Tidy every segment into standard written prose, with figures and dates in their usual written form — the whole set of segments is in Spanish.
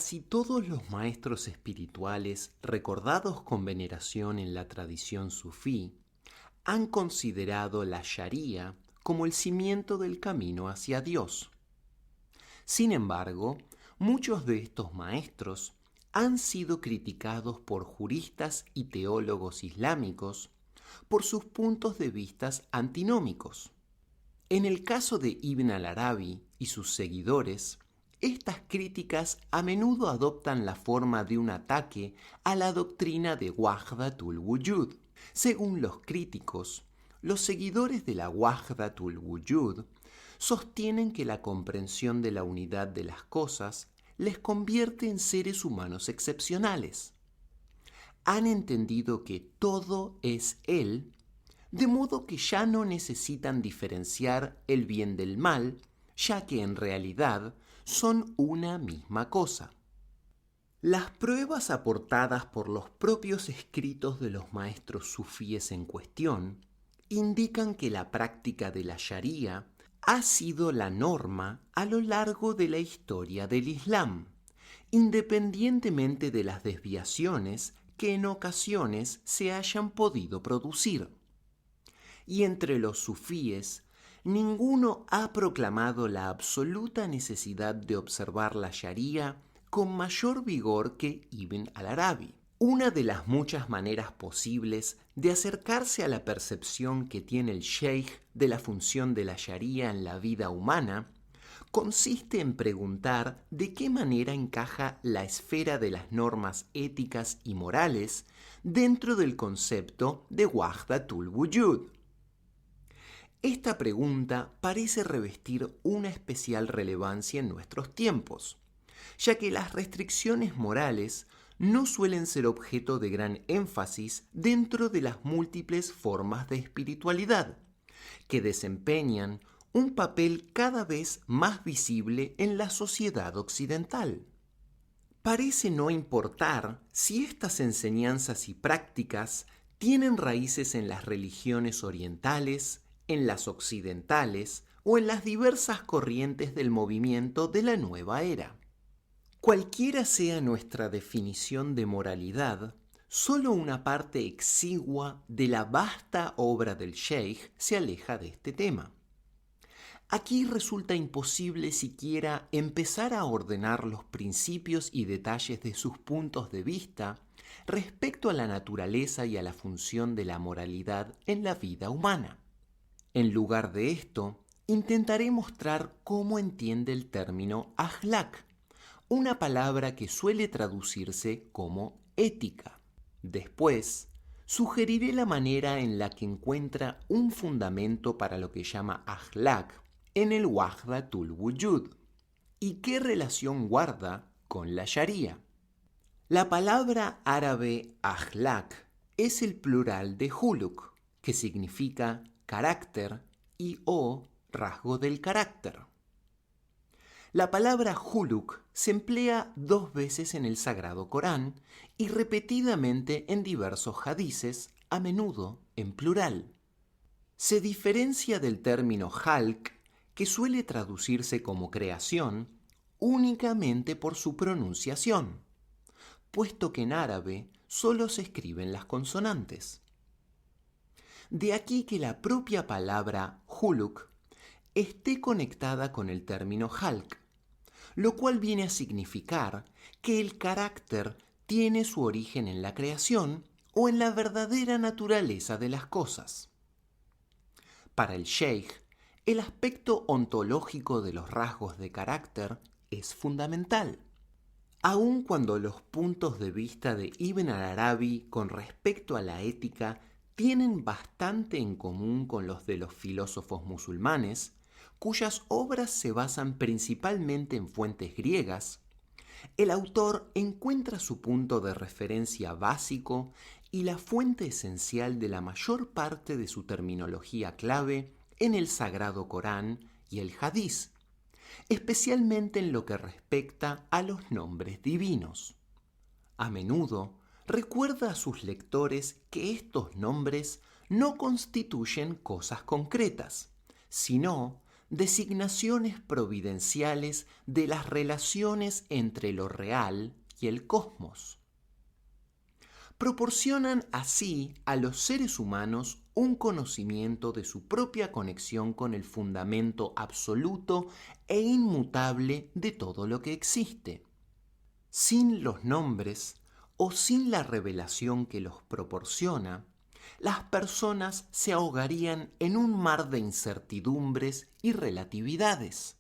Casi todos los maestros espirituales recordados con veneración en la tradición sufí han considerado la Sharia como el cimiento del camino hacia Dios. Sin embargo, muchos de estos maestros han sido criticados por juristas y teólogos islámicos por sus puntos de vista antinómicos. En el caso de Ibn al-Arabi y sus seguidores, estas críticas a menudo adoptan la forma de un ataque a la doctrina de Wahdatul Wujud. Según los críticos, los seguidores de la Wahdatul Wujud sostienen que la comprensión de la unidad de las cosas les convierte en seres humanos excepcionales. Han entendido que todo es Él, de modo que ya no necesitan diferenciar el bien del mal, ya que en realidad son una misma cosa. Las pruebas aportadas por los propios escritos de los maestros sufíes en cuestión indican que la práctica de la Sharia ha sido la norma a lo largo de la historia del Islam, independientemente de las desviaciones que en ocasiones se hayan podido producir. Y entre los sufíes, ninguno ha proclamado la absoluta necesidad de observar la Sharia con mayor vigor que Ibn al-Arabi. Una de las muchas maneras posibles de acercarse a la percepción que tiene el sheikh de la función de la Sharia en la vida humana consiste en preguntar de qué manera encaja la esfera de las normas éticas y morales dentro del concepto de Wahdatul Wujud. Esta pregunta parece revestir una especial relevancia en nuestros tiempos, ya que las restricciones morales no suelen ser objeto de gran énfasis dentro de las múltiples formas de espiritualidad, que desempeñan un papel cada vez más visible en la sociedad occidental. Parece no importar si estas enseñanzas y prácticas tienen raíces en las religiones orientales, en las occidentales o en las diversas corrientes del movimiento de la nueva era. Cualquiera sea nuestra definición de moralidad, solo una parte exigua de la vasta obra del sheikh se aleja de este tema. Aquí resulta imposible siquiera empezar a ordenar los principios y detalles de sus puntos de vista respecto a la naturaleza y a la función de la moralidad en la vida humana. En lugar de esto, intentaré mostrar cómo entiende el término akhlaq, una palabra que suele traducirse como ética. Después, sugeriré la manera en la que encuentra un fundamento para lo que llama akhlaq en el Wahdatul Wujud y qué relación guarda con la Sharia. La palabra árabe akhlaq es el plural de huluk, que significa carácter y o rasgo del carácter. La palabra huluk se emplea 2 veces en el Sagrado Corán y repetidamente en diversos hadices, a menudo en plural. Se diferencia del término halq, que suele traducirse como creación, únicamente por su pronunciación, puesto que en árabe solo se escriben las consonantes. De aquí que la propia palabra huluk esté conectada con el término halq, lo cual viene a significar que el carácter tiene su origen en la creación o en la verdadera naturaleza de las cosas. Para el sheikh, el aspecto ontológico de los rasgos de carácter es fundamental. Aun cuando los puntos de vista de Ibn al-Arabi con respecto a la ética tienen bastante en común con los de los filósofos musulmanes, cuyas obras se basan principalmente en fuentes griegas, el autor encuentra su punto de referencia básico y la fuente esencial de la mayor parte de su terminología clave en el Sagrado Corán y el Hadiz, especialmente en lo que respecta a los nombres divinos. A menudo recuerda a sus lectores que estos nombres no constituyen cosas concretas, sino designaciones providenciales de las relaciones entre lo real y el cosmos. Proporcionan así a los seres humanos un conocimiento de su propia conexión con el fundamento absoluto e inmutable de todo lo que existe. Sin los nombres o sin la revelación que los proporciona, las personas se ahogarían en un mar de incertidumbres y relatividades.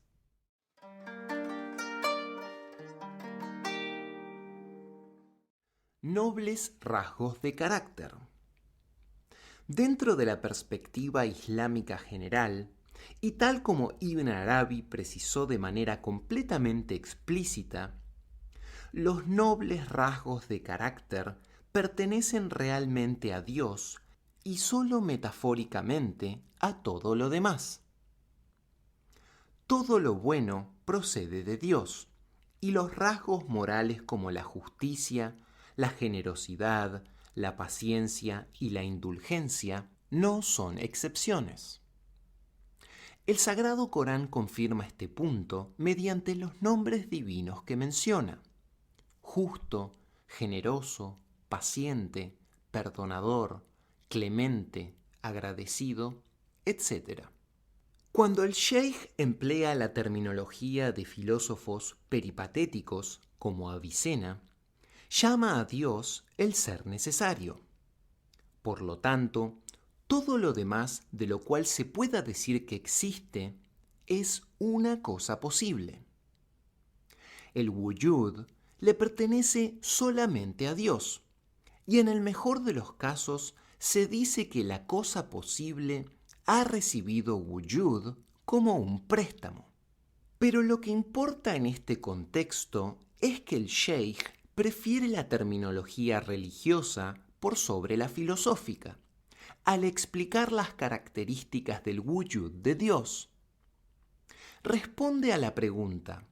Nobles rasgos de carácter. Dentro de la perspectiva islámica general, y tal como Ibn Arabi precisó de manera completamente explícita, los nobles rasgos de carácter pertenecen realmente a Dios y solo metafóricamente a todo lo demás. Todo lo bueno procede de Dios, y los rasgos morales como la justicia, la generosidad, la paciencia y la indulgencia no son excepciones. El Sagrado Corán confirma este punto mediante los nombres divinos que menciona: justo, generoso, paciente, perdonador, clemente, agradecido, etc. Cuando el Sheikh emplea la terminología de filósofos peripatéticos como Avicena, llama a Dios el ser necesario. Por lo tanto, todo lo demás de lo cual se pueda decir que existe es una cosa posible. El wujud le pertenece solamente a Dios, y en el mejor de los casos se dice que la cosa posible ha recibido wujud como un préstamo. Pero lo que importa en este contexto es que el sheikh prefiere la terminología religiosa por sobre la filosófica, al explicar las características del wujud de Dios. Responde a la pregunta: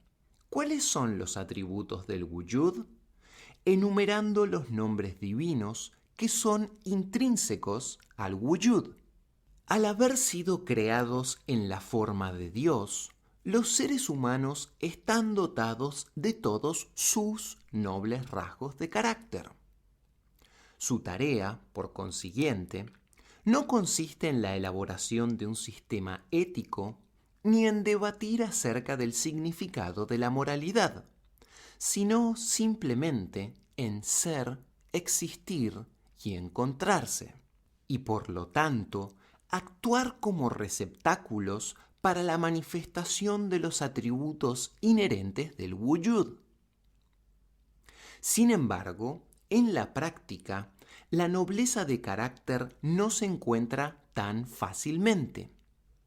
¿cuáles son los atributos del wujud? Enumerando los nombres divinos que son intrínsecos al wujud. Al haber sido creados en la forma de Dios, los seres humanos están dotados de todos sus nobles rasgos de carácter. Su tarea, por consiguiente, no consiste en la elaboración de un sistema ético ni en debatir acerca del significado de la moralidad, sino simplemente en ser, existir y encontrarse, y por lo tanto actuar como receptáculos para la manifestación de los atributos inherentes del wujud. Sin embargo, en la práctica, la nobleza de carácter no se encuentra tan fácilmente.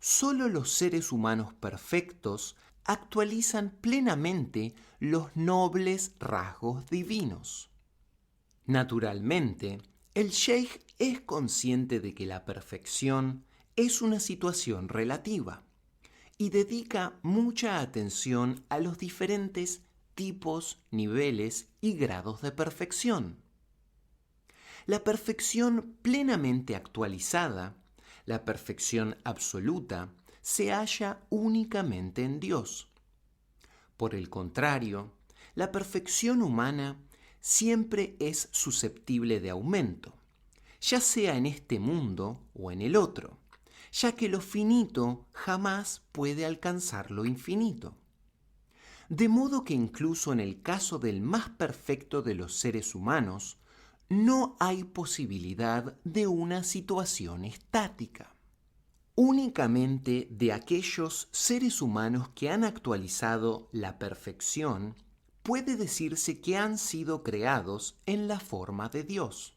Solo los seres humanos perfectos actualizan plenamente los nobles rasgos divinos. Naturalmente, el sheikh es consciente de que la perfección es una situación relativa y dedica mucha atención a los diferentes tipos, niveles y grados de perfección. La perfección plenamente actualizada, la perfección absoluta, se halla únicamente en Dios. Por el contrario, la perfección humana siempre es susceptible de aumento, ya sea en este mundo o en el otro, ya que lo finito jamás puede alcanzar lo infinito. De modo que incluso en el caso del más perfecto de los seres humanos, no hay posibilidad de una situación estática. Únicamente de aquellos seres humanos que han actualizado la perfección puede decirse que han sido creados en la forma de Dios.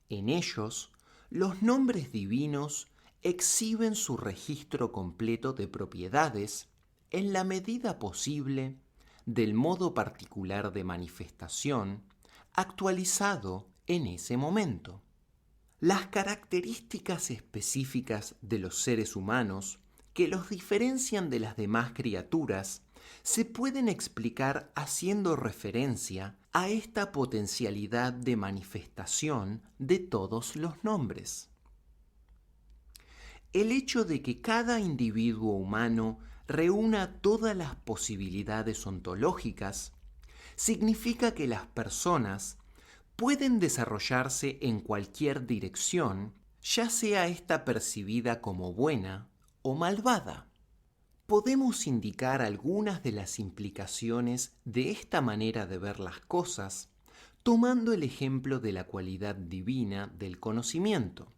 En ellos, los nombres divinos exhiben su registro completo de propiedades en la medida posible del modo particular de manifestación actualizado en ese momento. Las características específicas de los seres humanos que los diferencian de las demás criaturas se pueden explicar haciendo referencia a esta potencialidad de manifestación de todos los nombres. El hecho de que cada individuo humano reúna todas las posibilidades ontológicas significa que las personas pueden desarrollarse en cualquier dirección, ya sea esta percibida como buena o malvada. Podemos indicar algunas de las implicaciones de esta manera de ver las cosas, tomando el ejemplo de la cualidad divina del conocimiento,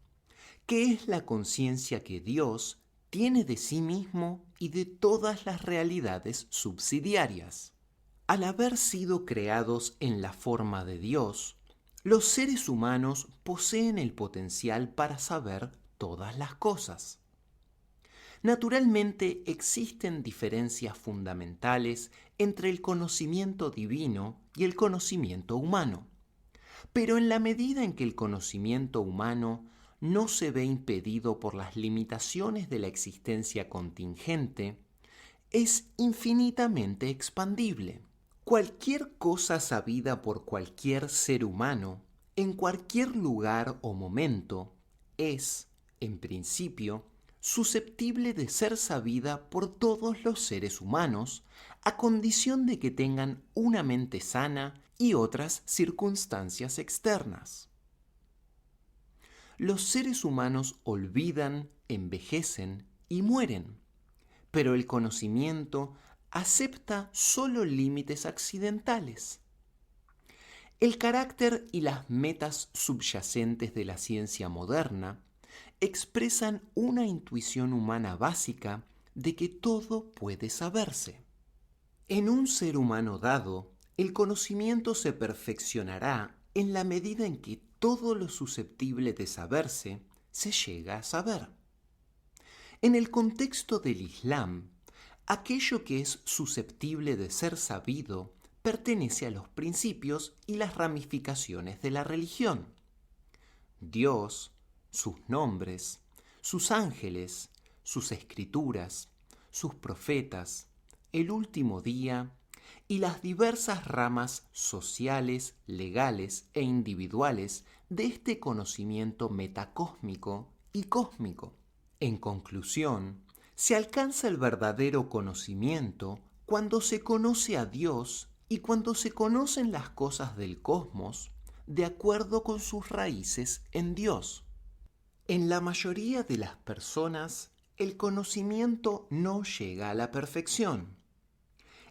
que es la conciencia que Dios tiene de sí mismo y de todas las realidades subsidiarias. Al haber sido creados en la forma de Dios, los seres humanos poseen el potencial para saber todas las cosas. Naturalmente existen diferencias fundamentales entre el conocimiento divino y el conocimiento humano, pero en la medida en que el conocimiento humano no se ve impedido por las limitaciones de la existencia contingente, es infinitamente expandible. Cualquier cosa sabida por cualquier ser humano, en cualquier lugar o momento, es, en principio, susceptible de ser sabida por todos los seres humanos, a condición de que tengan una mente sana y otras circunstancias externas. Los seres humanos olvidan, envejecen y mueren, pero el conocimiento acepta solo límites accidentales. El carácter y las metas subyacentes de la ciencia moderna expresan una intuición humana básica de que todo puede saberse. En un ser humano dado, el conocimiento se perfeccionará en la medida en que todo lo susceptible de saberse se llega a saber. En el contexto del Islam, aquello que es susceptible de ser sabido pertenece a los principios y las ramificaciones de la religión. Dios, sus nombres, sus ángeles, sus escrituras, sus profetas, el último día y las diversas ramas sociales, legales e individuales de este conocimiento metacósmico y cósmico. En conclusión, se alcanza el verdadero conocimiento cuando se conoce a Dios y cuando se conocen las cosas del cosmos de acuerdo con sus raíces en Dios. En la mayoría de las personas, el conocimiento no llega a la perfección.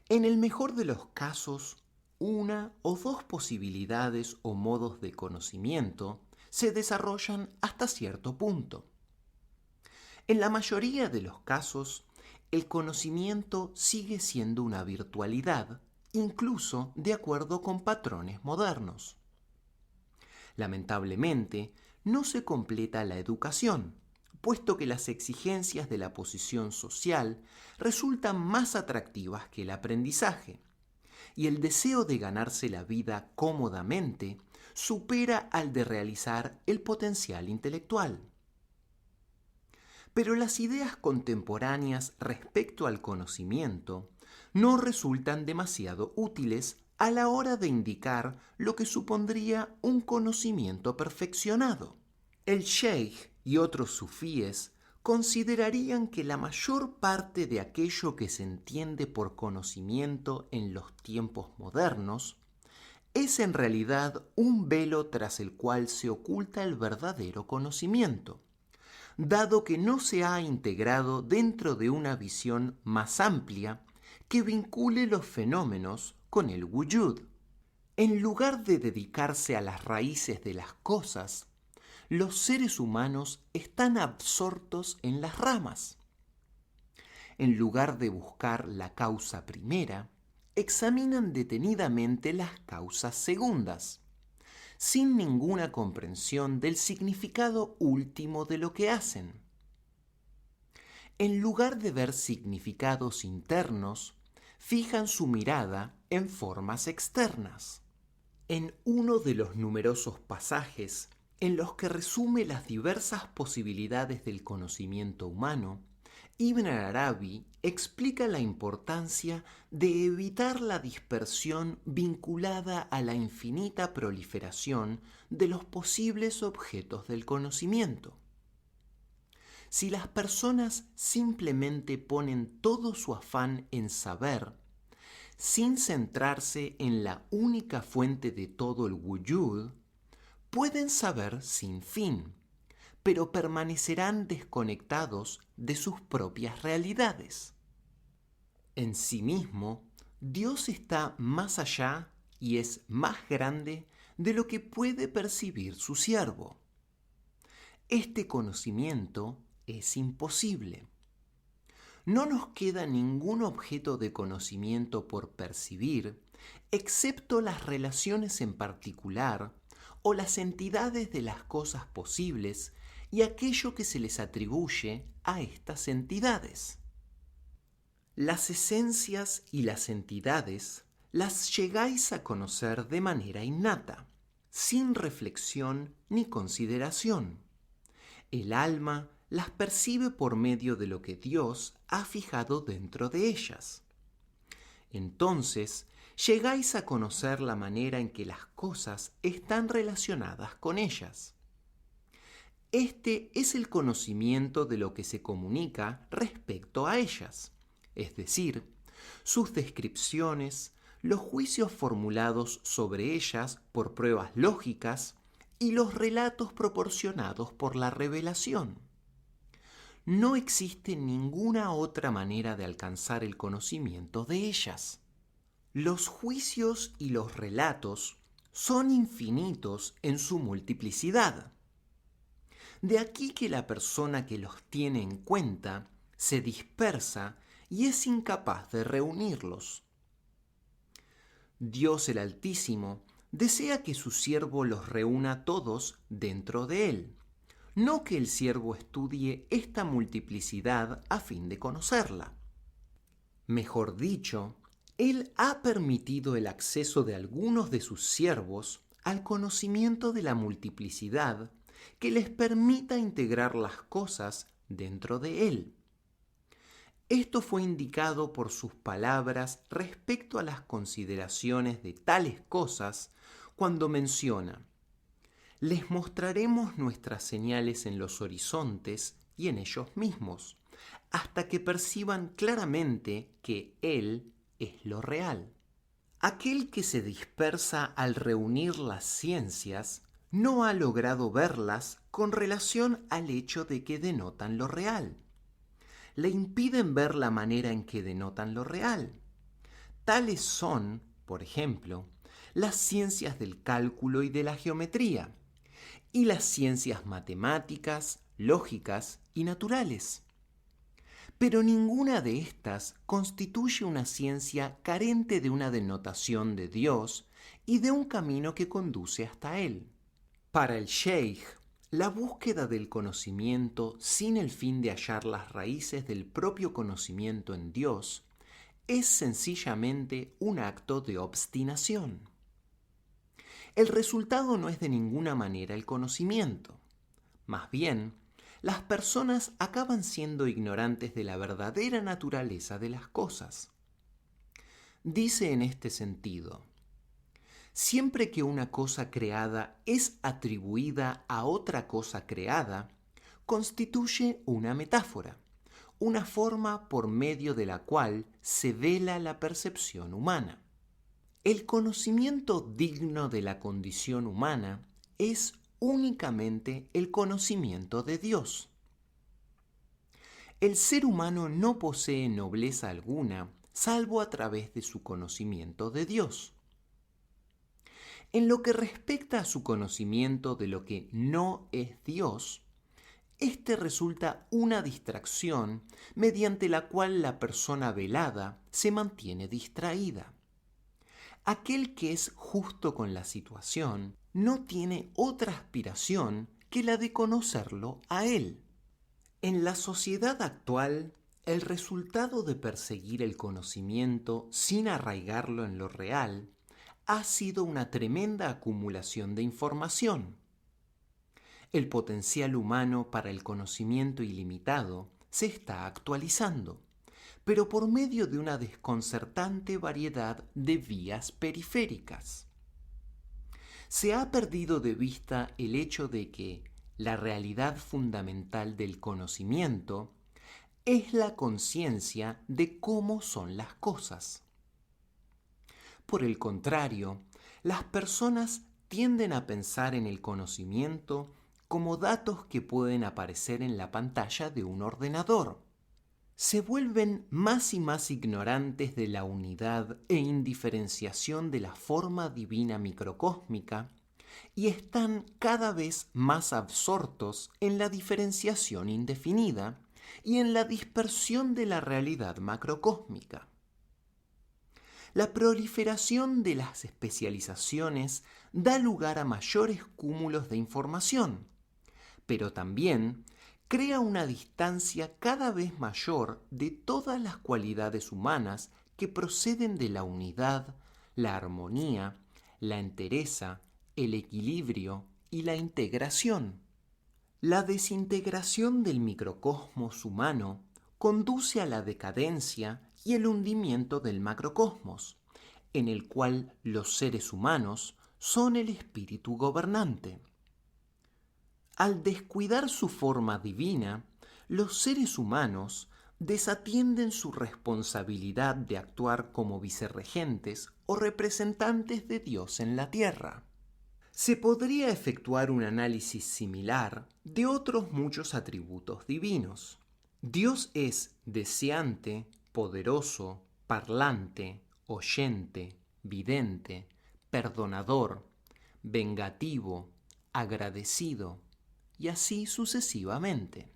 En el mejor de los casos, una o dos posibilidades o modos de conocimiento se desarrollan hasta cierto punto. En la mayoría de los casos, el conocimiento sigue siendo una virtualidad, incluso de acuerdo con patrones modernos. Lamentablemente, no se completa la educación, puesto que las exigencias de la posición social resultan más atractivas que el aprendizaje, y el deseo de ganarse la vida cómodamente supera al de realizar el potencial intelectual. Pero las ideas contemporáneas respecto al conocimiento no resultan demasiado útiles a la hora de indicar lo que supondría un conocimiento perfeccionado. El Sheikh y otros sufíes considerarían que la mayor parte de aquello que se entiende por conocimiento en los tiempos modernos es en realidad un velo tras el cual se oculta el verdadero conocimiento, dado que no se ha integrado dentro de una visión más amplia que vincule los fenómenos con el wujud. En lugar de dedicarse a las raíces de las cosas, los seres humanos están absortos en las ramas. En lugar de buscar la causa primera, examinan detenidamente las causas segundas, sin ninguna comprensión del significado último de lo que hacen. En lugar de ver significados internos, fijan su mirada en formas externas. En uno de los numerosos pasajes en los que resume las diversas posibilidades del conocimiento humano, Ibn Arabi explica la importancia de evitar la dispersión vinculada a la infinita proliferación de los posibles objetos del conocimiento. Si las personas simplemente ponen todo su afán en saber, sin centrarse en la única fuente de todo el wujud, pueden saber sin fin, pero permanecerán desconectados de sus propias realidades. En sí mismo, Dios está más allá y es más grande de lo que puede percibir su siervo. Este conocimiento es imposible. No nos queda ningún objeto de conocimiento por percibir, excepto las relaciones en particular o las entidades de las cosas posibles y aquello que se les atribuye a estas entidades. Las esencias y las entidades las llegáis a conocer de manera innata, sin reflexión ni consideración. El alma las percibe por medio de lo que Dios ha fijado dentro de ellas. Entonces, llegáis a conocer la manera en que las cosas están relacionadas con ellas. Este es el conocimiento de lo que se comunica respecto a ellas, es decir, sus descripciones, los juicios formulados sobre ellas por pruebas lógicas y los relatos proporcionados por la revelación. No existe ninguna otra manera de alcanzar el conocimiento de ellas. Los juicios y los relatos son infinitos en su multiplicidad. De aquí que la persona que los tiene en cuenta se dispersa y es incapaz de reunirlos. Dios el Altísimo desea que su siervo los reúna todos dentro de él, no que el siervo estudie esta multiplicidad a fin de conocerla. Mejor dicho, él ha permitido el acceso de algunos de sus siervos al conocimiento de la multiplicidad que les permita integrar las cosas dentro de él. Esto fue indicado por sus palabras respecto a las consideraciones de tales cosas cuando menciona: les mostraremos nuestras señales en los horizontes y en ellos mismos, hasta que perciban claramente que Él es lo real. Aquel que se dispersa al reunir las ciencias no ha logrado verlas con relación al hecho de que denotan lo real. Le impiden ver la manera en que denotan lo real. Tales son, por ejemplo, las ciencias del cálculo y de la geometría, y las ciencias matemáticas, lógicas y naturales. Pero ninguna de estas constituye una ciencia carente de una denotación de Dios y de un camino que conduce hasta Él. Para el sheikh, la búsqueda del conocimiento sin el fin de hallar las raíces del propio conocimiento en Dios es sencillamente un acto de obstinación. El resultado no es de ninguna manera el conocimiento. Más bien, las personas acaban siendo ignorantes de la verdadera naturaleza de las cosas. Dice en este sentido: siempre que una cosa creada es atribuida a otra cosa creada, constituye una metáfora, una forma por medio de la cual se vela la percepción humana. El conocimiento digno de la condición humana es únicamente el conocimiento de Dios. El ser humano no posee nobleza alguna, salvo a través de su conocimiento de Dios. En lo que respecta a su conocimiento de lo que no es Dios, este resulta una distracción mediante la cual la persona velada se mantiene distraída. Aquel que es justo con la situación no tiene otra aspiración que la de conocerlo a él. En la sociedad actual, el resultado de perseguir el conocimiento sin arraigarlo en lo real ha sido una tremenda acumulación de información. El potencial humano para el conocimiento ilimitado se está actualizando, pero por medio de una desconcertante variedad de vías periféricas. Se ha perdido de vista el hecho de que la realidad fundamental del conocimiento, es la conciencia de cómo son las cosas. Por el contrario, las personas tienden a pensar en el conocimiento como datos que pueden aparecer en la pantalla de un ordenador. Se vuelven más y más ignorantes de la unidad e indiferenciación de la forma divina microcósmica y están cada vez más absortos en la diferenciación indefinida y en la dispersión de la realidad macrocósmica. La proliferación de las especializaciones da lugar a mayores cúmulos de información, pero también crea una distancia cada vez mayor de todas las cualidades humanas que proceden de la unidad, la armonía, la entereza, el equilibrio y la integración. La desintegración del microcosmos humano conduce a la decadencia y el hundimiento del macrocosmos, en el cual los seres humanos son el espíritu gobernante. Al descuidar su forma divina, los seres humanos desatienden su responsabilidad de actuar como vicerregentes o representantes de Dios en la tierra. Se podría efectuar un análisis similar de otros muchos atributos divinos. Dios es deseante, poderoso, parlante, oyente, vidente, perdonador, vengativo, agradecido, y así sucesivamente.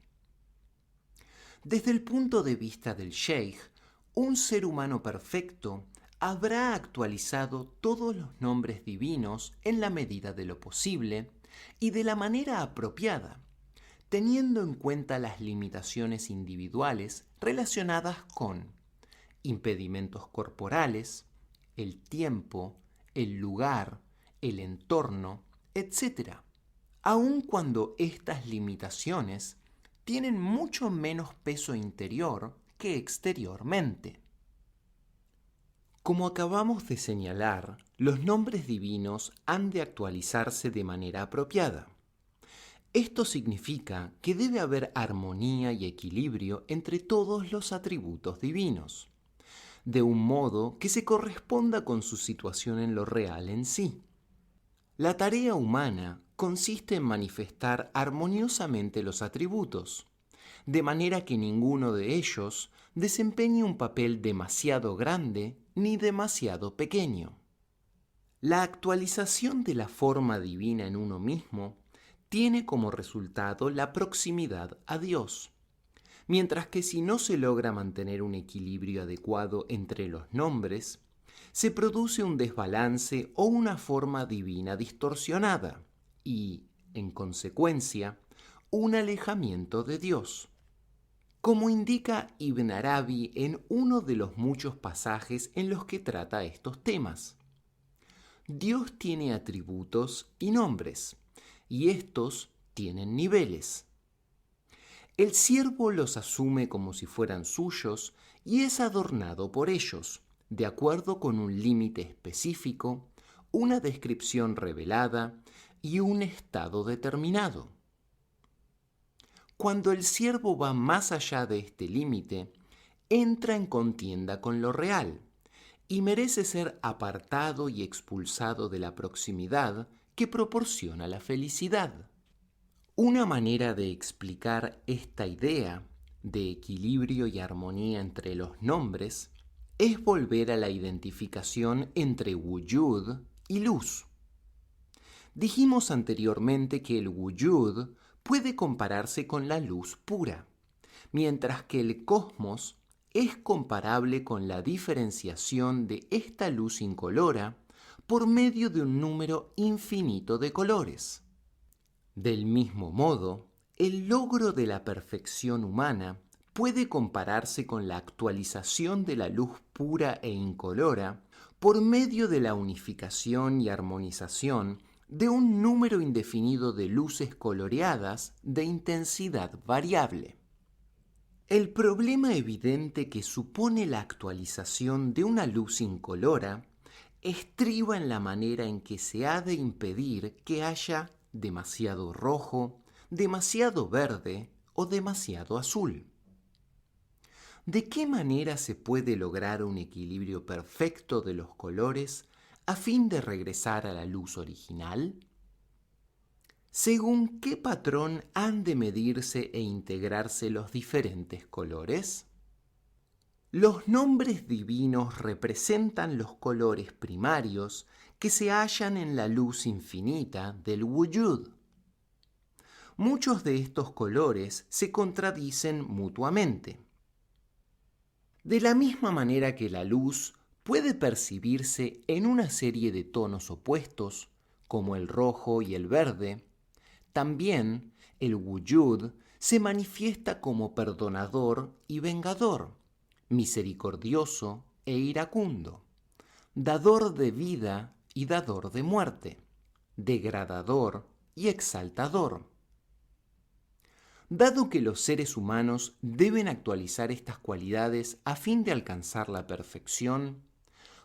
Desde el punto de vista del Sheikh, un ser humano perfecto habrá actualizado todos los nombres divinos en la medida de lo posible y de la manera apropiada, teniendo en cuenta las limitaciones individuales relacionadas con impedimentos corporales, el tiempo, el lugar, el entorno, etc., aun cuando estas limitaciones tienen mucho menos peso interior que exteriormente. Como acabamos de señalar, los nombres divinos han de actualizarse de manera apropiada. Esto significa que debe haber armonía y equilibrio entre todos los atributos divinos, de un modo que se corresponda con su situación en lo real en sí. La tarea humana consiste en manifestar armoniosamente los atributos, de manera que ninguno de ellos desempeñe un papel demasiado grande ni demasiado pequeño. La actualización de la forma divina en uno mismo tiene como resultado la proximidad a Dios, mientras que si no se logra mantener un equilibrio adecuado entre los nombres, se produce un desbalance o una forma divina distorsionada y, en consecuencia, un alejamiento de Dios. Como indica Ibn Arabi en uno de los muchos pasajes en los que trata estos temas, Dios tiene atributos y nombres, y estos tienen niveles. El siervo los asume como si fueran suyos y es adornado por ellos, de acuerdo con un límite específico, una descripción revelada y un estado determinado. Cuando el siervo va más allá de este límite, entra en contienda con lo real y merece ser apartado y expulsado de la proximidad que proporciona la felicidad. Una manera de explicar esta idea de equilibrio y armonía entre los nombres es volver a la identificación entre wujud y luz. Dijimos anteriormente que el wujud puede compararse con la luz pura, mientras que el cosmos es comparable con la diferenciación de esta luz incolora por medio de un número infinito de colores. Del mismo modo, el logro de la perfección humana puede compararse con la actualización de la luz pura e incolora por medio de la unificación y armonización de un número indefinido de luces coloreadas de intensidad variable. El problema evidente que supone la actualización de una luz incolora estriba en la manera en que se ha de impedir que haya demasiado rojo, demasiado verde o demasiado azul. ¿De qué manera se puede lograr un equilibrio perfecto de los colores a fin de regresar a la luz original? ¿Según qué patrón han de medirse e integrarse los diferentes colores? Los nombres divinos representan los colores primarios que se hallan en la luz infinita del Wujud. Muchos de estos colores se contradicen mutuamente. De la misma manera que la luz puede percibirse en una serie de tonos opuestos, como el rojo y el verde, también el Wujud se manifiesta como perdonador y vengador, misericordioso e iracundo, dador de vida y dador de muerte, degradador y exaltador. Dado que los seres humanos deben actualizar estas cualidades a fin de alcanzar la perfección,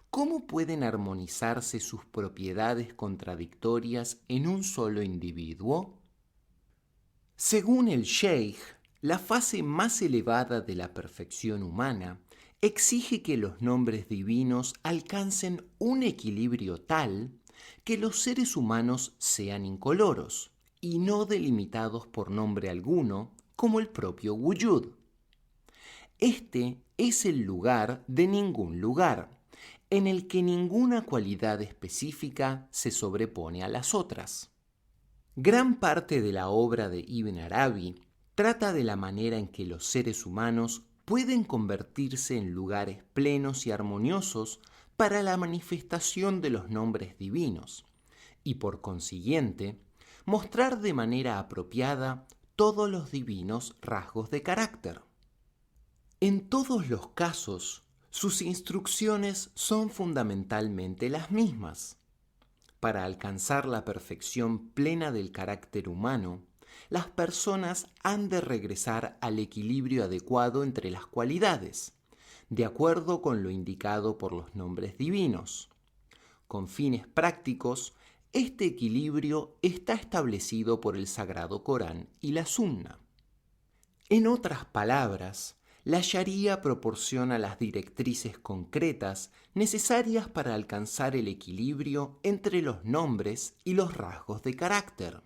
¿cómo pueden armonizarse sus propiedades contradictorias en un solo individuo? Según el Sheikh, la fase más elevada de la perfección humana exige que los nombres divinos alcancen un equilibrio tal que los seres humanos sean incoloros y no delimitados por nombre alguno, como el propio Wujud. Este es el lugar de ningún lugar, en el que ninguna cualidad específica se sobrepone a las otras. Gran parte de la obra de Ibn Arabi trata de la manera en que los seres humanos pueden convertirse en lugares plenos y armoniosos para la manifestación de los nombres divinos, y por consiguiente, mostrar de manera apropiada todos los divinos rasgos de carácter. En todos los casos, sus instrucciones son fundamentalmente las mismas. Para alcanzar la perfección plena del carácter humano, las personas han de regresar al equilibrio adecuado entre las cualidades, de acuerdo con lo indicado por los nombres divinos. Con fines prácticos, este equilibrio está establecido por el Sagrado Corán y la Sunna. En otras palabras, la Sharia proporciona las directrices concretas necesarias para alcanzar el equilibrio entre los nombres y los rasgos de carácter.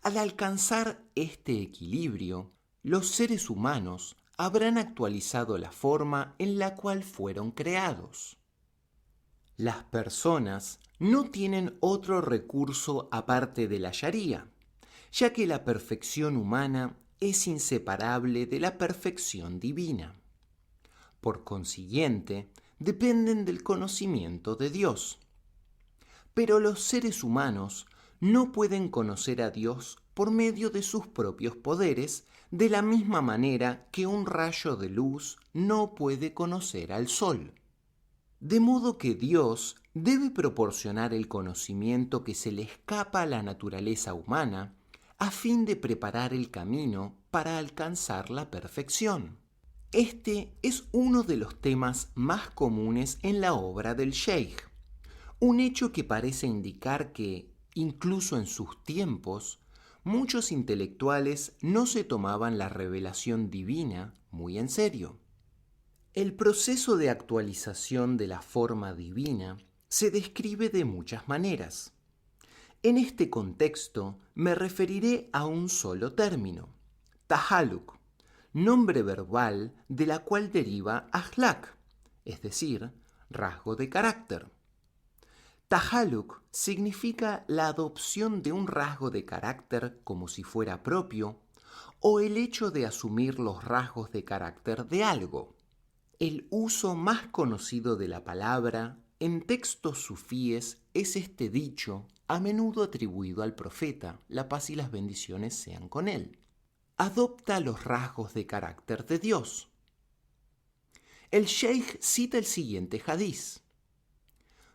Al alcanzar este equilibrio, los seres humanos habrán actualizado la forma en la cual fueron creados. Las personas no tienen otro recurso aparte de la Sharia, ya que la perfección humana es inseparable de la perfección divina. Por consiguiente, dependen del conocimiento de Dios. Pero los seres humanos no pueden conocer a Dios por medio de sus propios poderes, de la misma manera que un rayo de luz no puede conocer al sol. De modo que Dios debe proporcionar el conocimiento que se le escapa a la naturaleza humana a fin de preparar el camino para alcanzar la perfección. Este es uno de los temas más comunes en la obra del Sheikh, un hecho que parece indicar que, incluso en sus tiempos, muchos intelectuales no se tomaban la revelación divina muy en serio. El proceso de actualización de la forma divina se describe de muchas maneras. En este contexto me referiré a un solo término, tahalluk, nombre verbal de la cual deriva akhlaq, es decir, rasgo de carácter. Tahalluk significa la adopción de un rasgo de carácter como si fuera propio o el hecho de asumir los rasgos de carácter de algo. El uso más conocido de la palabra en textos sufíes es este dicho, a menudo atribuido al profeta, la paz y las bendiciones sean con él. Adopta los rasgos de carácter de Dios. El Sheikh cita el siguiente hadiz.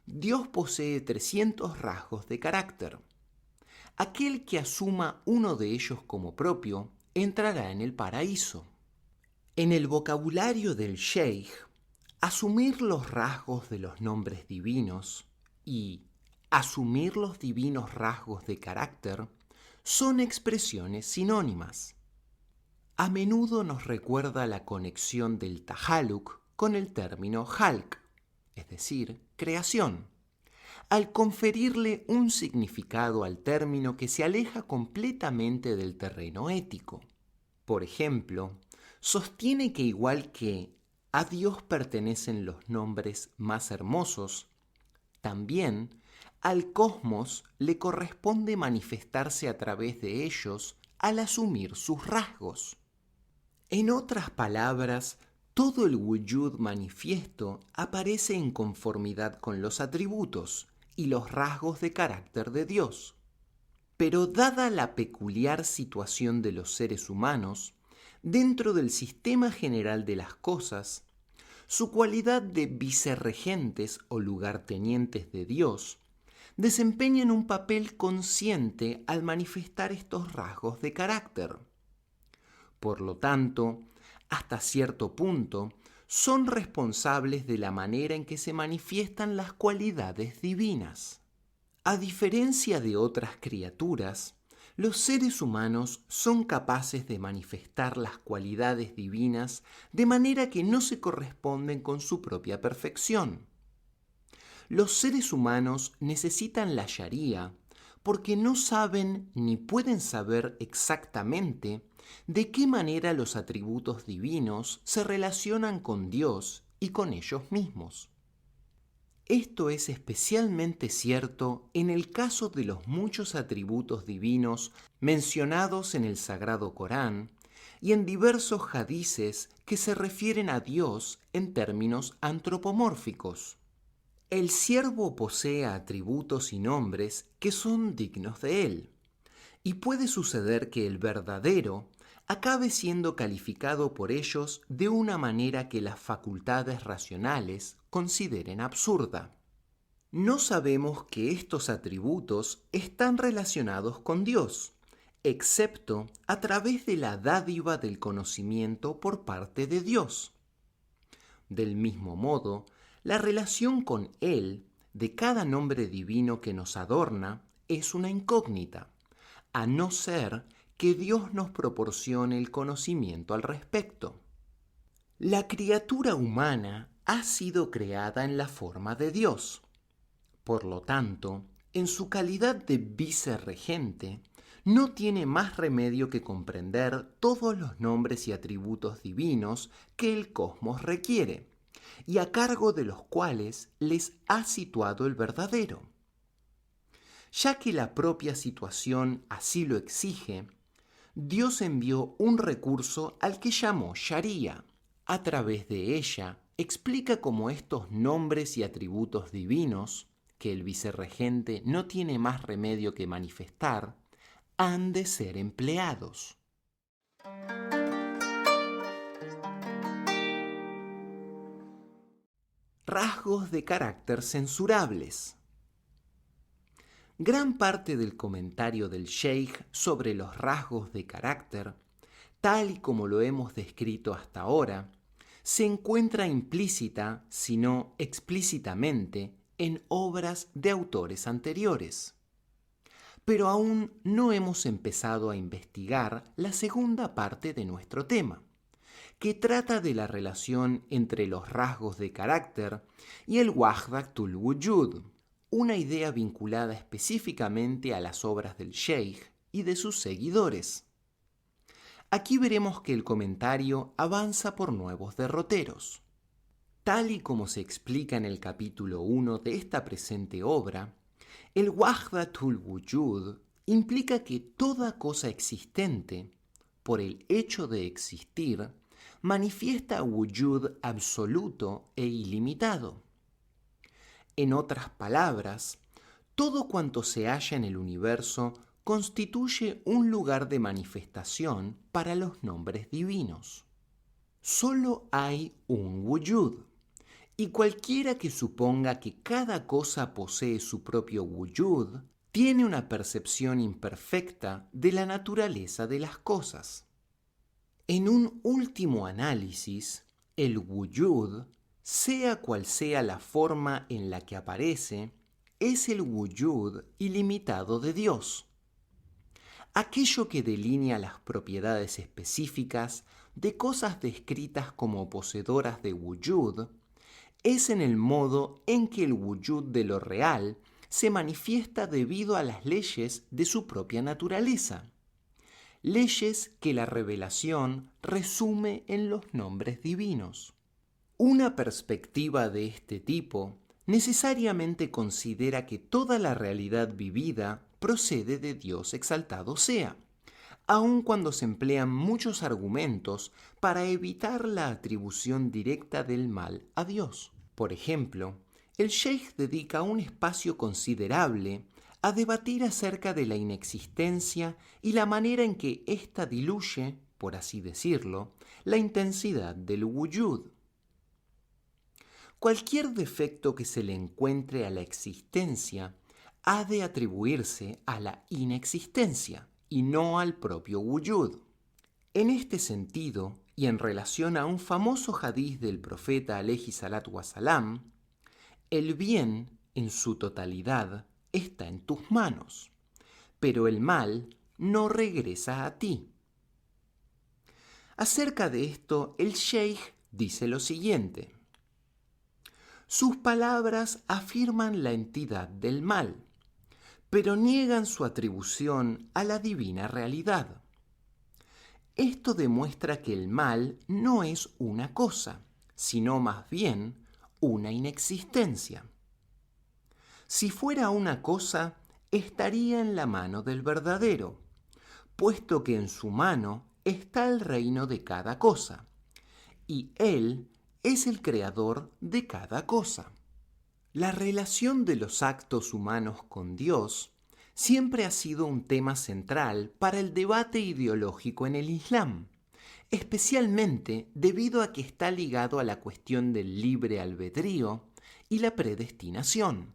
Dios posee 300 rasgos de carácter. Aquel que asuma uno de ellos como propio entrará en el paraíso. En el vocabulario del Sheikh, asumir los rasgos de los nombres divinos y asumir los divinos rasgos de carácter son expresiones sinónimas. A menudo nos recuerda la conexión del tajaluk con el término halq, es decir, creación, al conferirle un significado al término que se aleja completamente del terreno ético. Por ejemplo, sostiene que igual que a Dios pertenecen los nombres más hermosos, también al cosmos le corresponde manifestarse a través de ellos al asumir sus rasgos. En otras palabras, todo el wujud manifiesto aparece en conformidad con los atributos y los rasgos de carácter de Dios. Pero dada la peculiar situación de los seres humanos, dentro del sistema general de las cosas, su cualidad de vicerregentes o lugartenientes de Dios desempeñan un papel consciente al manifestar estos rasgos de carácter. Por lo tanto, hasta cierto punto, son responsables de la manera en que se manifiestan las cualidades divinas. A diferencia de otras criaturas, los seres humanos son capaces de manifestar las cualidades divinas de manera que no se corresponden con su propia perfección. Los seres humanos necesitan la sharia porque no saben ni pueden saber exactamente de qué manera los atributos divinos se relacionan con Dios y con ellos mismos. Esto es especialmente cierto en el caso de los muchos atributos divinos mencionados en el Sagrado Corán y en diversos hadices que se refieren a Dios en términos antropomórficos. El siervo posee atributos y nombres que son dignos de él, y puede suceder que el verdadero acabe siendo calificado por ellos de una manera que las facultades racionales consideren absurda. No sabemos que estos atributos están relacionados con Dios, excepto a través de la dádiva del conocimiento por parte de Dios. Del mismo modo, la relación con Él de cada nombre divino que nos adorna es una incógnita, a no ser que Dios nos proporcione el conocimiento al respecto. La criatura humana ha sido creada en la forma de Dios. Por lo tanto, en su calidad de vicerregente, no tiene más remedio que comprender todos los nombres y atributos divinos que el cosmos requiere, y a cargo de los cuales les ha situado el verdadero. Ya que la propia situación así lo exige, Dios envió un recurso al que llamó Sharia. A través de ella, explica cómo estos nombres y atributos divinos, que el vicerregente no tiene más remedio que manifestar, han de ser empleados. Rasgos de carácter censurables. Gran parte del comentario del Sheikh sobre los rasgos de carácter, tal y como lo hemos descrito hasta ahora, se encuentra implícita, si no explícitamente, en obras de autores anteriores. Pero aún no hemos empezado a investigar la segunda parte de nuestro tema, que trata de la relación entre los rasgos de carácter y el Wahdatul Wujud, una idea vinculada específicamente a las obras del Sheikh y de sus seguidores. Aquí veremos que el comentario avanza por nuevos derroteros. Tal y como se explica en el capítulo 1 de esta presente obra, el Wahdatul Wujud implica que toda cosa existente, por el hecho de existir, manifiesta wujud absoluto e ilimitado. En otras palabras, todo cuanto se halla en el universo constituye un lugar de manifestación para los nombres divinos. Solo hay un wujud, y cualquiera que suponga que cada cosa posee su propio wujud, tiene una percepción imperfecta de la naturaleza de las cosas. En un último análisis, el wujud, sea cual sea la forma en la que aparece, es el wujud ilimitado de Dios. aquello que delinea las propiedades específicas de cosas descritas como poseedoras de wujud, es en el modo en que el wujud de lo real se manifiesta debido a las leyes de su propia naturaleza, leyes que la revelación resume en los nombres divinos. Una perspectiva de este tipo necesariamente considera que toda la realidad vivida procede de Dios exaltado sea, aun cuando se emplean muchos argumentos para evitar la atribución directa del mal a Dios. Por ejemplo, el Sheikh dedica un espacio considerable a debatir acerca de la inexistencia y la manera en que ésta diluye, por así decirlo, la intensidad del wujud. Cualquier defecto que se le encuentre a la existencia ha de atribuirse a la inexistencia y no al propio wujud. En este sentido, y en relación a un famoso hadiz del profeta alayhi salatu wasalam, el bien en su totalidad está en tus manos, pero el mal no regresa a ti. Acerca de esto, el Sheikh dice lo siguiente: sus palabras afirman la entidad del mal, pero niegan su atribución a la divina realidad. Esto demuestra que el mal no es una cosa, sino más bien una inexistencia. Si fuera una cosa, estaría en la mano del verdadero, puesto que en su mano está el reino de cada cosa, y él es el creador de cada cosa. La relación de los actos humanos con Dios siempre ha sido un tema central para el debate ideológico en el Islam, especialmente debido a que está ligado a la cuestión del libre albedrío y la predestinación.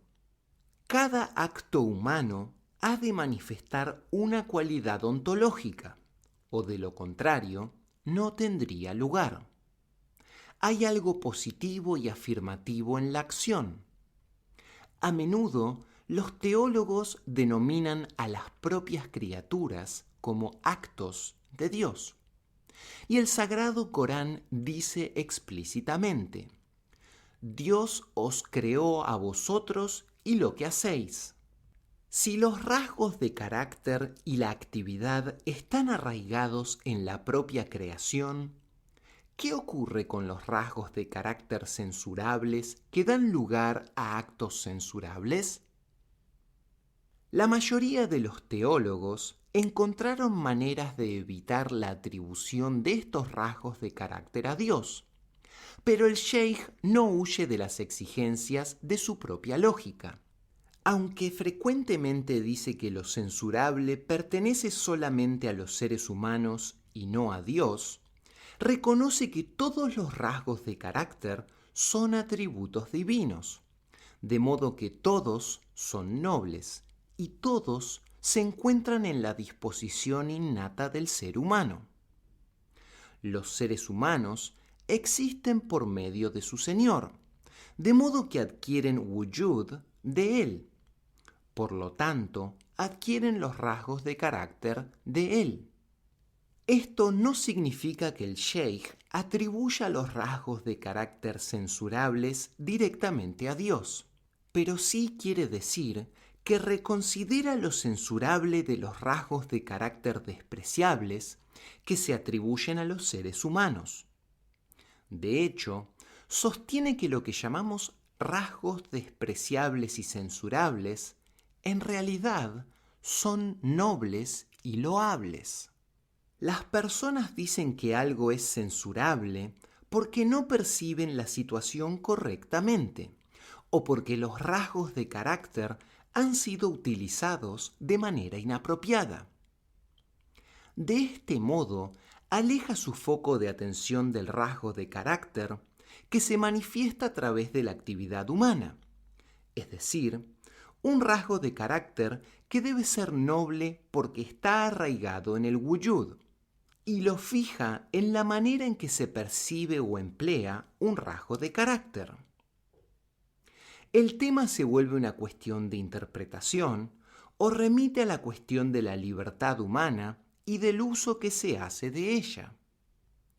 Cada acto humano ha de manifestar una cualidad ontológica, o de lo contrario, no tendría lugar. Hay algo positivo y afirmativo en la acción. A menudo, los teólogos denominan a las propias criaturas como actos de Dios. Y el Sagrado Corán dice explícitamente: Dios os creó a vosotros y lo que hacéis. Si los rasgos de carácter y la actividad están arraigados en la propia creación, ¿qué ocurre con los rasgos de carácter censurables que dan lugar a actos censurables? La mayoría de los teólogos encontraron maneras de evitar la atribución de estos rasgos de carácter a Dios, pero el Sheikh no huye de las exigencias de su propia lógica. Aunque frecuentemente dice que lo censurable pertenece solamente a los seres humanos y no a Dios, reconoce que todos los rasgos de carácter son atributos divinos, de modo que todos son nobles y todos se encuentran en la disposición innata del ser humano. Los seres humanos existen por medio de su Señor, de modo que adquieren wujud de Él. Por lo tanto, adquieren los rasgos de carácter de Él. Esto no significa que el Sheikh atribuya los rasgos de carácter censurables directamente a Dios, pero sí quiere decir que reconsidera lo censurable de los rasgos de carácter despreciables que se atribuyen a los seres humanos. De hecho, sostiene que lo que llamamos rasgos despreciables y censurables en realidad son nobles y loables. Las personas dicen que algo es censurable porque no perciben la situación correctamente o porque los rasgos de carácter han sido utilizados de manera inapropiada. De este modo, aleja su foco de atención del rasgo de carácter que se manifiesta a través de la actividad humana, es decir, un rasgo de carácter que debe ser noble porque está arraigado en el wujud, y lo fija en la manera en que se percibe o emplea un rasgo de carácter. El tema se vuelve una cuestión de interpretación o remite a la cuestión de la libertad humana y del uso que se hace de ella.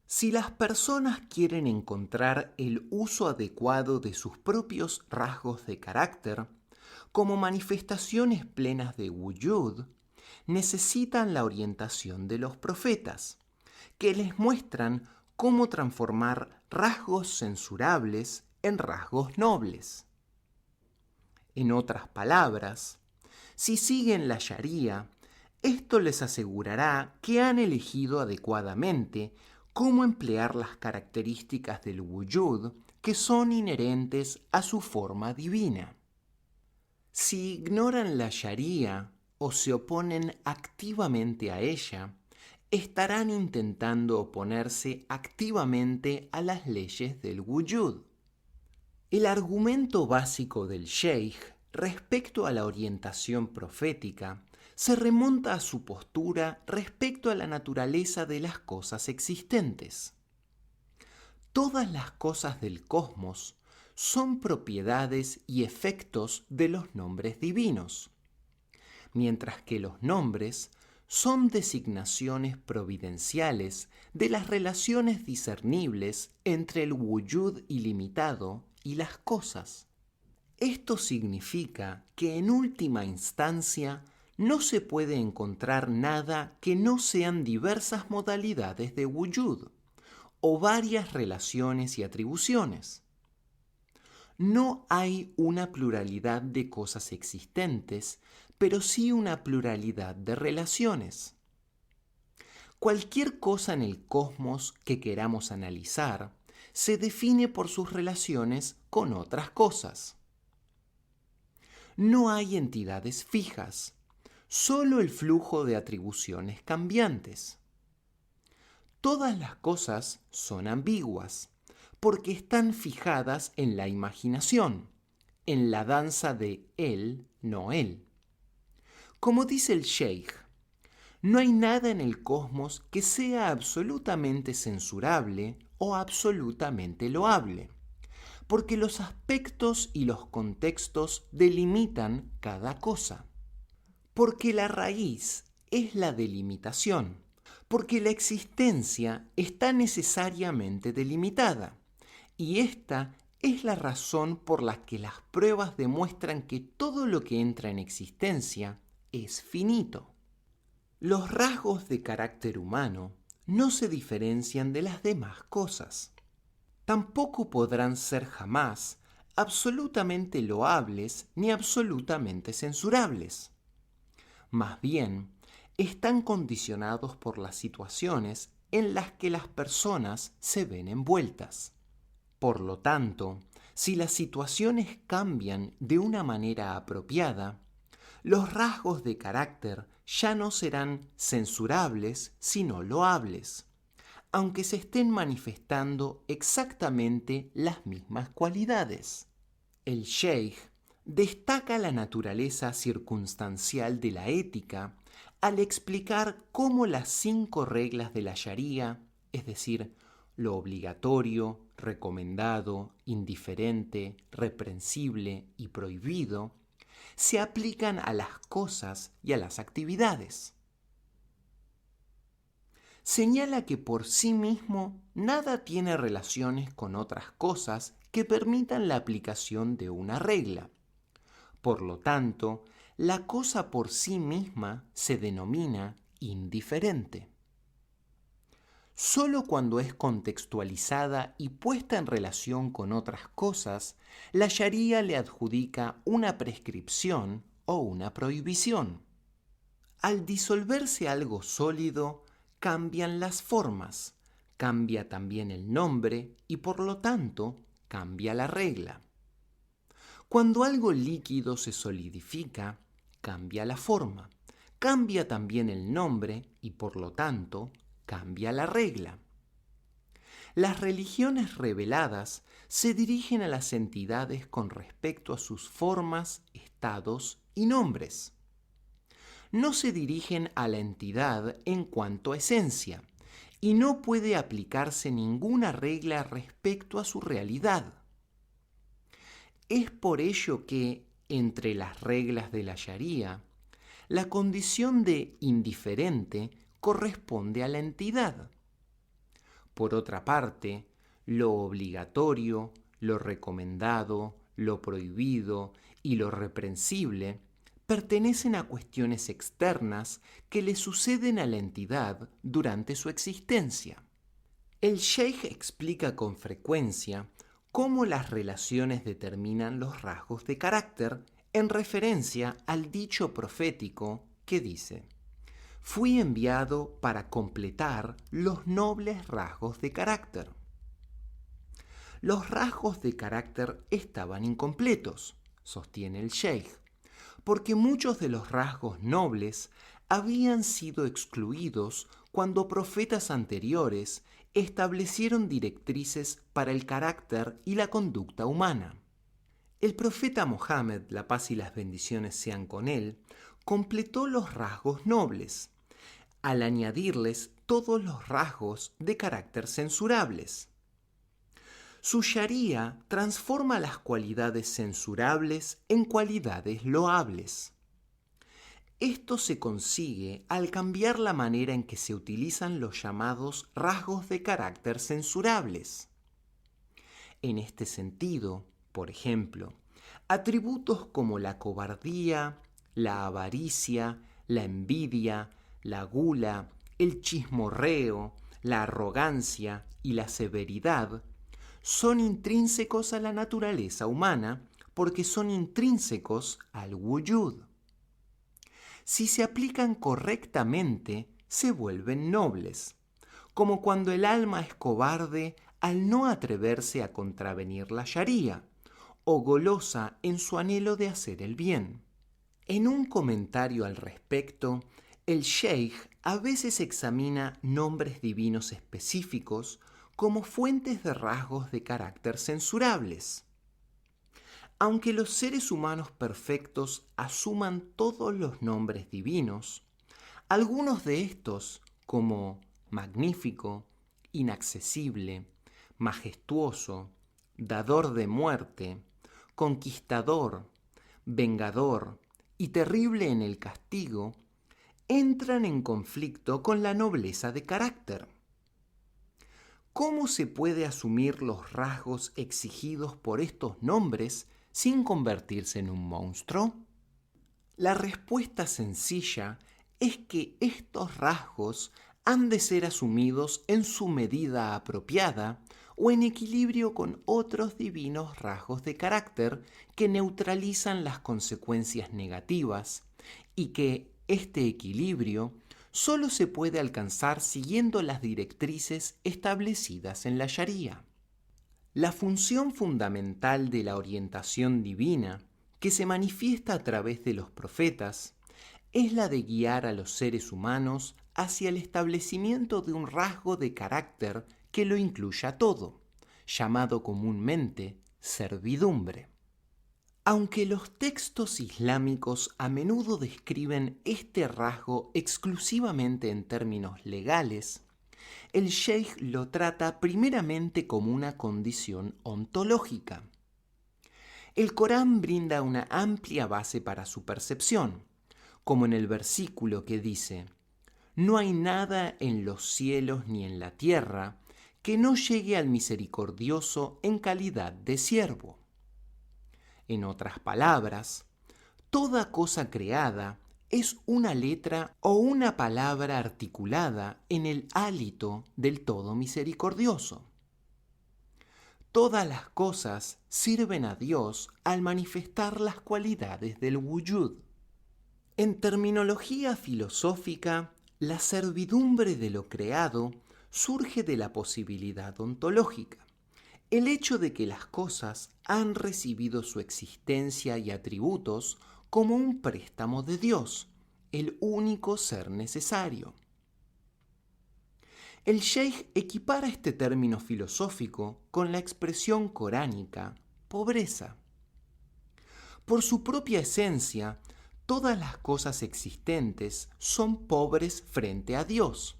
Si las personas quieren encontrar el uso adecuado de sus propios rasgos de carácter, como manifestaciones plenas de wujud, necesitan la orientación de los profetas, que les muestran cómo transformar rasgos censurables en rasgos nobles. En otras palabras, si siguen la Sharia, esto les asegurará que han elegido adecuadamente cómo emplear las características del wujud que son inherentes a su forma divina. Si ignoran la Sharia o se oponen activamente a ella, estarán intentando oponerse activamente a las leyes del wujud. El argumento básico del sheikh respecto a la orientación profética se remonta a su postura respecto a la naturaleza de las cosas existentes. Todas las cosas del cosmos son propiedades y efectos de los nombres divinos, mientras que los nombres son designaciones providenciales de las relaciones discernibles entre el wujud ilimitado y las cosas. Esto significa que en última instancia no se puede encontrar nada que no sean diversas modalidades de wujud o varias relaciones y atribuciones. No hay una pluralidad de cosas existentes, pero sí una pluralidad de relaciones. Cualquier cosa en el cosmos que queramos analizar se define por sus relaciones con otras cosas. No hay entidades fijas, solo el flujo de atribuciones cambiantes. Todas las cosas son ambiguas, porque están fijadas en la imaginación, en la danza de él, no él. Como dice el sheikh, no hay nada en el cosmos que sea absolutamente censurable o absolutamente loable, porque los aspectos y los contextos delimitan cada cosa. Porque la raíz es la delimitación, porque la existencia está necesariamente delimitada, y esta es la razón por la que las pruebas demuestran que todo lo que entra en existencia es finito. Los rasgos de carácter humano no se diferencian de las demás cosas. Tampoco podrán ser jamás absolutamente loables ni absolutamente censurables. Más bien, están condicionados por las situaciones en las que las personas se ven envueltas. Por lo tanto, si las situaciones cambian de una manera apropiada, los rasgos de carácter ya no serán censurables sino loables, aunque se estén manifestando exactamente las mismas cualidades. El sheikh destaca la naturaleza circunstancial de la ética al explicar cómo las 5 reglas de la Sharia, es decir, lo obligatorio, recomendado, indiferente, reprensible y prohibido, se aplican a las cosas y a las actividades. Señala que por sí mismo nada tiene relaciones con otras cosas que permitan la aplicación de una regla. Por lo tanto, la cosa por sí misma se denomina indiferente. Solo cuando es contextualizada y puesta en relación con otras cosas, la Sharia le adjudica una prescripción o una prohibición. Al disolverse algo sólido, cambian las formas, cambia también el nombre y por lo tanto cambia la regla. Cuando algo líquido se solidifica, cambia la forma, cambia también el nombre y por lo tanto cambia la regla. Las religiones reveladas se dirigen a las entidades con respecto a sus formas, estados y nombres. No se dirigen a la entidad en cuanto a esencia, y no puede aplicarse ninguna regla respecto a su realidad. Es por ello que, entre las reglas de la Sharia, la condición de indiferente corresponde a la entidad. Por otra parte, lo obligatorio, lo recomendado, lo prohibido y lo reprensible pertenecen a cuestiones externas que le suceden a la entidad durante su existencia. El Sheikh explica con frecuencia cómo las relaciones determinan los rasgos de carácter en referencia al dicho profético que dice: «Fui enviado para completar los nobles rasgos de carácter». Los rasgos de carácter estaban incompletos, sostiene el Sheikh, porque muchos de los rasgos nobles habían sido excluidos cuando profetas anteriores establecieron directrices para el carácter y la conducta humana. El profeta Mohammed, la paz y las bendiciones sean con él, completó los rasgos nobles, al añadirles todos los rasgos de carácter censurables. Su Sharia transforma las cualidades censurables en cualidades loables. Esto se consigue al cambiar la manera en que se utilizan los llamados rasgos de carácter censurables. En este sentido, por ejemplo, atributos como la cobardía, la avaricia, la envidia, la gula, el chismorreo, la arrogancia y la severidad son intrínsecos a la naturaleza humana porque son intrínsecos al wujud. Si se aplican correctamente, se vuelven nobles, como cuando el alma es cobarde al no atreverse a contravenir la sharia, o golosa en su anhelo de hacer el bien. En un comentario al respecto, el Sheikh a veces examina nombres divinos específicos como fuentes de rasgos de carácter censurables. Aunque los seres humanos perfectos asuman todos los nombres divinos, algunos de estos, como magnífico, inaccesible, majestuoso, dador de muerte, conquistador, vengador y terrible en el castigo, entran en conflicto con la nobleza de carácter. ¿Cómo se puede asumir los rasgos exigidos por estos nombres sin convertirse en un monstruo? La respuesta sencilla es que estos rasgos han de ser asumidos en su medida apropiada o en equilibrio con otros divinos rasgos de carácter que neutralizan las consecuencias negativas y que este equilibrio solo se puede alcanzar siguiendo las directrices establecidas en la Sharia. La función fundamental de la orientación divina, que se manifiesta a través de los profetas, es la de guiar a los seres humanos hacia el establecimiento de un rasgo de carácter que lo incluya todo, llamado comúnmente servidumbre. Aunque los textos islámicos a menudo describen este rasgo exclusivamente en términos legales, el Sheikh lo trata primeramente como una condición ontológica. El Corán brinda una amplia base para su percepción, como en el versículo que dice: «No hay nada en los cielos ni en la tierra que no llegue al misericordioso en calidad de siervo». En otras palabras, toda cosa creada es una letra o una palabra articulada en el hálito del Todo Misericordioso. Todas las cosas sirven a Dios al manifestar las cualidades del wujud. En terminología filosófica, la servidumbre de lo creado surge de la posibilidad ontológica, el hecho de que las cosas han recibido su existencia y atributos como un préstamo de Dios, el único ser necesario. El Sheikh equipara este término filosófico con la expresión coránica pobreza. Por su propia esencia, todas las cosas existentes son pobres frente a Dios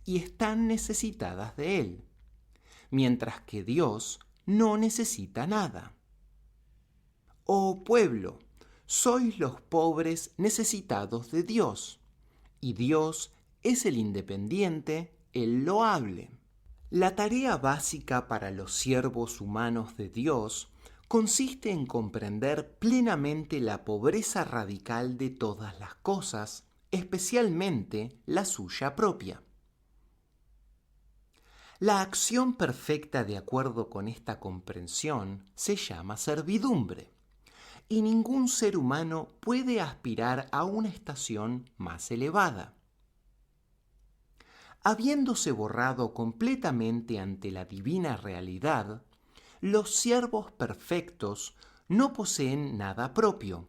y están necesitadas de Él, mientras que Dios no necesita nada. Oh pueblo, sois los pobres necesitados de Dios, y Dios es el independiente, el loable. La tarea básica para los siervos humanos de Dios consiste en comprender plenamente la pobreza radical de todas las cosas, especialmente la suya propia. La acción perfecta de acuerdo con esta comprensión se llama servidumbre, y ningún ser humano puede aspirar a una estación más elevada. Habiéndose borrado completamente ante la divina realidad, los siervos perfectos no poseen nada propio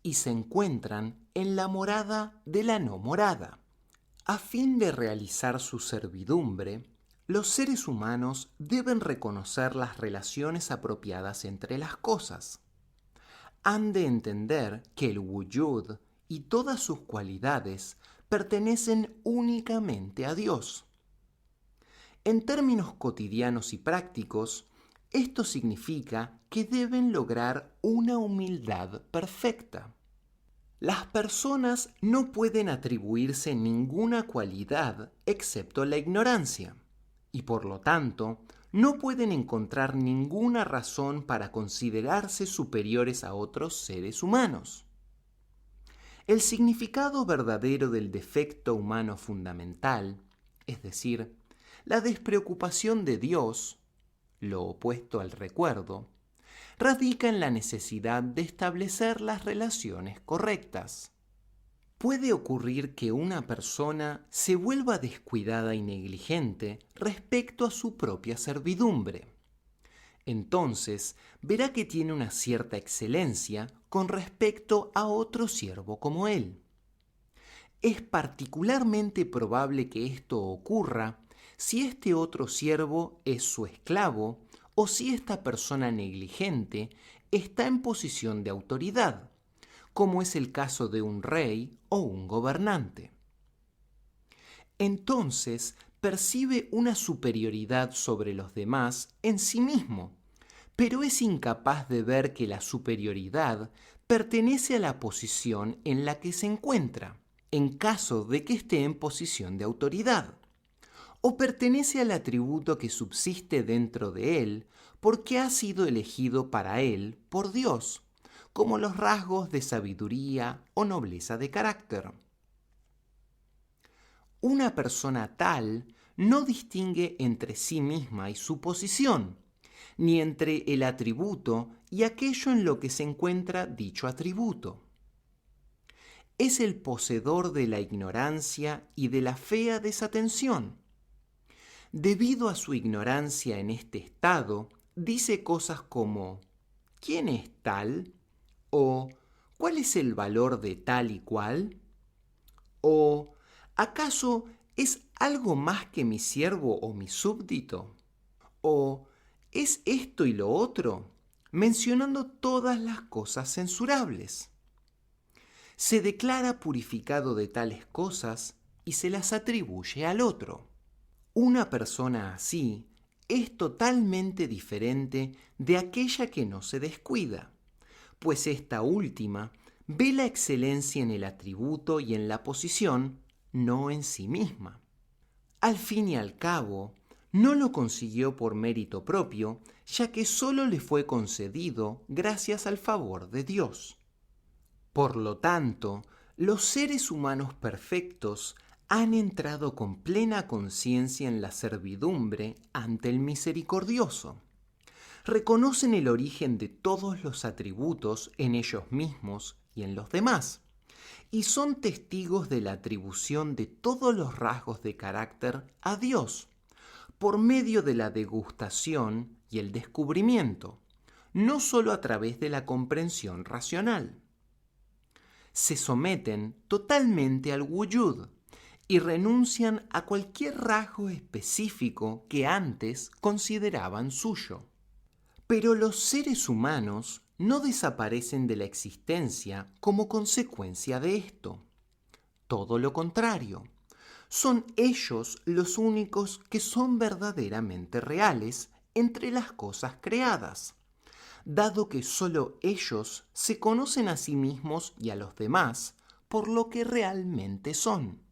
y se encuentran en la morada de la no morada. A fin de realizar su servidumbre, los seres humanos deben reconocer las relaciones apropiadas entre las cosas. Han de entender que el wujud y todas sus cualidades pertenecen únicamente a Dios. En términos cotidianos y prácticos, esto significa que deben lograr una humildad perfecta. Las personas no pueden atribuirse ninguna cualidad excepto la ignorancia, y por lo tanto, no pueden encontrar ninguna razón para considerarse superiores a otros seres humanos. El significado verdadero del defecto humano fundamental, es decir, la despreocupación de Dios, lo opuesto al recuerdo, radica en la necesidad de establecer las relaciones correctas. Puede ocurrir que una persona se vuelva descuidada y negligente respecto a su propia servidumbre. Entonces verá que tiene una cierta excelencia con respecto a otro siervo como él. Es particularmente probable que esto ocurra si este otro siervo es su esclavo o si esta persona negligente está en posición de autoridad, como es el caso de un rey o un gobernante. Entonces percibe una superioridad sobre los demás en sí mismo, pero es incapaz de ver que la superioridad pertenece a la posición en la que se encuentra, en caso de que esté en posición de autoridad, o pertenece al atributo que subsiste dentro de él porque ha sido elegido para él por Dios, como los rasgos de sabiduría o nobleza de carácter. Una persona tal no distingue entre sí misma y su posición, ni entre el atributo y aquello en lo que se encuentra dicho atributo. Es el poseedor de la ignorancia y de la fea desatención. Debido a su ignorancia en este estado, dice cosas como ¿quién es tal? O ¿cuál es el valor de tal y cual? O ¿acaso es algo más que mi siervo o mi súbdito? O ¿es esto y lo otro? Mencionando todas las cosas censurables. Se declara purificado de tales cosas y se las atribuye al otro. Una persona así es totalmente diferente de aquella que no se descuida, pues esta última ve la excelencia en el atributo y en la posición, no en sí misma. Al fin y al cabo, no lo consiguió por mérito propio, ya que solo le fue concedido gracias al favor de Dios. Por lo tanto, los seres humanos perfectos han entrado con plena conciencia en la servidumbre ante el misericordioso. Reconocen el origen de todos los atributos en ellos mismos y en los demás, y son testigos de la atribución de todos los rasgos de carácter a Dios, por medio de la degustación y el descubrimiento, no sólo a través de la comprensión racional. Se someten totalmente al wujud y renuncian a cualquier rasgo específico que antes consideraban suyo. Pero los seres humanos no desaparecen de la existencia como consecuencia de esto. Todo lo contrario, son ellos los únicos que son verdaderamente reales entre las cosas creadas, dado que solo ellos se conocen a sí mismos y a los demás por lo que realmente son.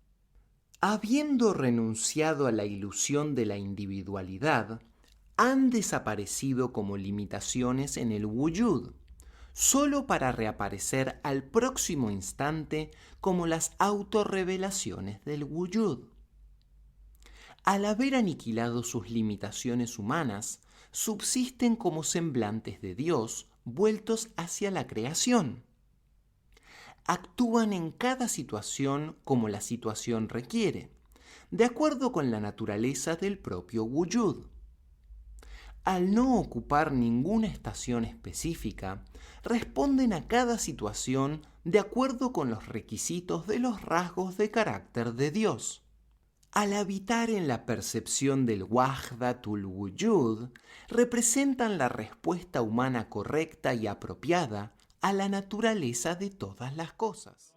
Habiendo renunciado a la ilusión de la individualidad, han desaparecido como limitaciones en el wujud, solo para reaparecer al próximo instante como las autorrevelaciones del wujud. Al haber aniquilado sus limitaciones humanas, subsisten como semblantes de Dios vueltos hacia la creación. Actúan en cada situación como la situación requiere, de acuerdo con la naturaleza del propio wujud. Al no ocupar ninguna estación específica, responden a cada situación de acuerdo con los requisitos de los rasgos de carácter de Dios. Al habitar en la percepción del Wahdatul Wujud, representan la respuesta humana correcta y apropiada a la naturaleza de todas las cosas.